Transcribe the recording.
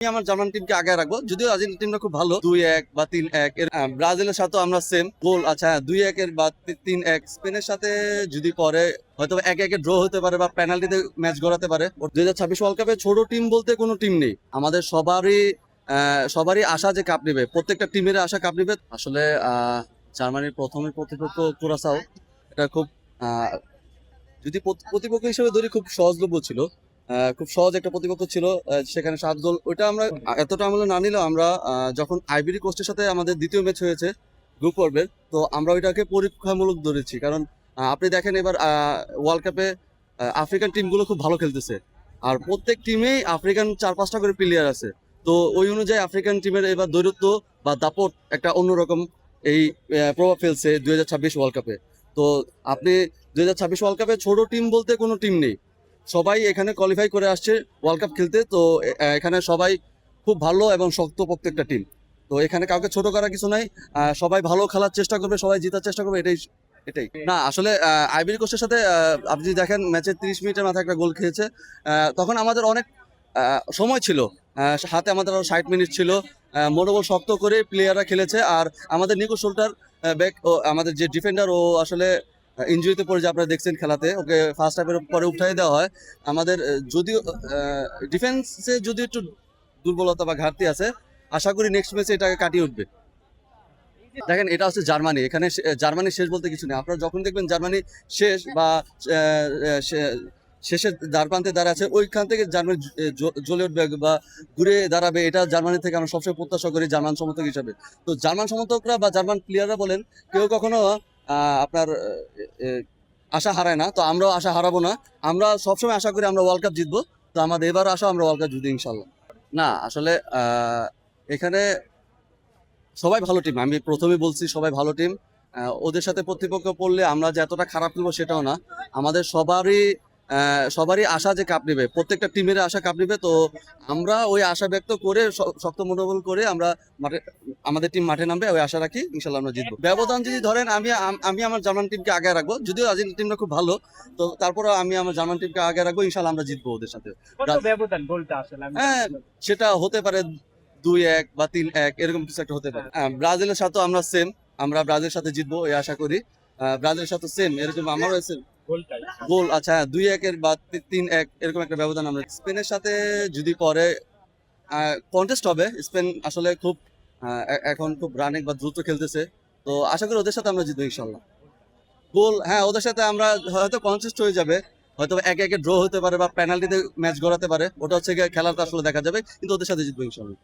আমার জার্মান টিমকে আগে রাখবো, যদিও আর্জেন্টিনা টিমটা খুব ভালো। 2-1 বা 3-1 ব্রাজিলের সাথে আমরা সেম গোল। আচ্ছা, 2-1 বা 3-1 স্পেনের সাথে যদি পরে হয়তো 1-1 ড্র হতে পারে বা পেনাল্টিতে ম্যাচ গড়াতে পারে। 2026 ওয়ার্ল্ড কাপে ছোট টিম বলতে কোনো টিম নেই। আমাদের সবারই আশা যে কাপ নেবে, প্রত্যেকটা টিমের আশা কাপ নেবে। আসলে জার্মানির প্রথমের প্রতিপক্ষ কুরাসাও, এটা খুব যদি প্রতিপক্ষ হিসেবে ধরি খুব সহজলভ্য ছিল। খুব সহজ একটা প্রতিপক্ষ ছিল। সেখানে 7 গোল, ওইটা আমরা এতটা আমলে না নিলেও আমরা যখন আইভরি কোস্টের সাথে আমাদের দ্বিতীয় ম্যাচ হয়েছে গ্রুপ পর্বের, তো আমরা ওইটাকে পরীক্ষামূলক ধরেছি। কারণ আপনি দেখেন এবার ওয়ার্ল্ড কাপে আফ্রিকান টিমগুলো খুব ভালো খেলতেছে, আর প্রত্যেক টিমেই আফ্রিকান 4-5টা করে প্লেয়ার আছে। তো ওই অনুযায়ী আফ্রিকান টিমের এবার দৈরত্ব বা দাপট একটা অন্যরকম এই প্রভাব ফেলছে 2026 ওয়ার্ল্ড কাপে। তো আপনি 2026 ওয়ার্ল্ড কাপে ছোট টিম বলতে কোনো টিম নেই। সবাই এখানে কোয়ালিফাই করে আসছে ওয়ার্ল্ড কাপ খেলতে। তো এখানে সবাই খুব ভালো এবং শক্ত প্রত্যেকটা টিম। তো এখানে কাউকে ছোট করার কিছু নাই। সবাই ভালো খেলার চেষ্টা করবে, সবাই জেতার চেষ্টা করবে, এটাই এটাই না আসলে আইভরি কোস্টের সাথে আপনি যদি দেখেন ম্যাচের 30 মিনিটের মাথায় একটা গোল খেয়েছে। তখন আমাদের অনেক সময় ছিল, হাতে আমাদের আরো 60 মিনিট ছিল। মনোবল শক্ত করে প্লেয়াররা খেলেছে। আর আমাদের নিকো শোল্টার ব্যাক, আমাদের যে ডিফেন্ডার, ও আসলে ইনজুরিতে পড়ে যে আপনারা দেখছেন খেলাতে, ওকে ফার্স্ট হাফের পরে উঠাই দেওয়া হয়। আমাদের যদিও ডিফেন্সে যদি একটু দুর্বলতা বা ঘাটতি আছে, আশা করি নেক্সট ম্যাচে এটাকে কাটিয়ে উঠবে। দেখেন, এটা হচ্ছে জার্মানি। এখানে জার্মানি শেষ বলতে কিছু নেই। আপনারা যখন দেখবেন জার্মানি শেষ বা শেষের দ্বার প্রান্তে দাঁড়া আছে, ওইখান থেকে জার্মানি জ্বলে উঠবে বা ঘুরে দাঁড়াবে, এটা জার্মানি থেকে আমরা সবসময় প্রত্যাশা করি জার্মান সমর্থক হিসাবে। তো জার্মান সমর্থকরা বা জার্মান প্লেয়াররা বলেন, কেউ কখনো আপনার আশা হারায় না। তো আমরাও আশা হারাবো না। আমরা সবসময় আশা করি আমরা ওয়ার্ল্ড কাপ জিতবো। তো আমাদের এবার আশা আমরা ওয়ার্ল্ড কাপ জিতবো ইনশাল্লাহ। না আসলে এখানে সবাই ভালো টিম। আমি প্রথমেই বলছি সবাই ভালো টিম। ওদের সাথে প্রতিপক্ষ পড়লে আমরা যে এতটা খারাপ খেলবো সেটাও না। আমাদের সবারই আশা যে কাপ নেবে, প্রত্যেকটা টিমের আশা কাপ নেবে। তো আমরা ওই আশা ব্যক্ত করে শক্ত মনোবল করে আমরা মাঠে, আমাদের টিম মাঠে নামবে, ওই আশা রাখি ইনশাল্লাহ আমরা জিতবো। ব্যবধান যদি ধরেন, আমি আমার জার্মান টিমকে আগে রাখবো, যদিও আর্জেন্টিনা টিমটা খুব ভালো। তো তারপরে আমি আমার জার্মান টিমকে আগে রাখবো, ইনশাল্লাহ আমরা জিতবো ওদের সাথে। হ্যাঁ, সেটা হতে পারে 2-1 বা 3-1 এরকম কিছু একটা হতে পারে। ব্রাজিলের সাথে আমরা সেম, আমরা ব্রাজিলের সাথে জিতবো এই আশা করি। ব্রাজিলের সাথে সেম এরকম আমারও আছে গোল। আচ্ছা, 2-1 বা 3-1 এরকম একটা ব্যবধান আমরা। স্পেনের সাথে যদি পরে কন্টেস্ট হবে। স্পেন আসলে খুব এখন খুব রানিং বা দ্রুত খেলতেছে। তো আশা করি ওদের সাথে আমরা জিতবো ইনশাল্লাহ। গোল, হ্যাঁ, ওদের সাথে আমরা হয়তো কনটেস্ট হয়ে যাবে, হয়তো 1-1 ড্র হতে পারে বা পেনাল্টিতে ম্যাচ গড়াতে পারে। ওটা হচ্ছে গিয়ে খেলাটা আসলে দেখা যাবে, কিন্তু ওদের সাথে জিতবো ইনশাল্লাহ।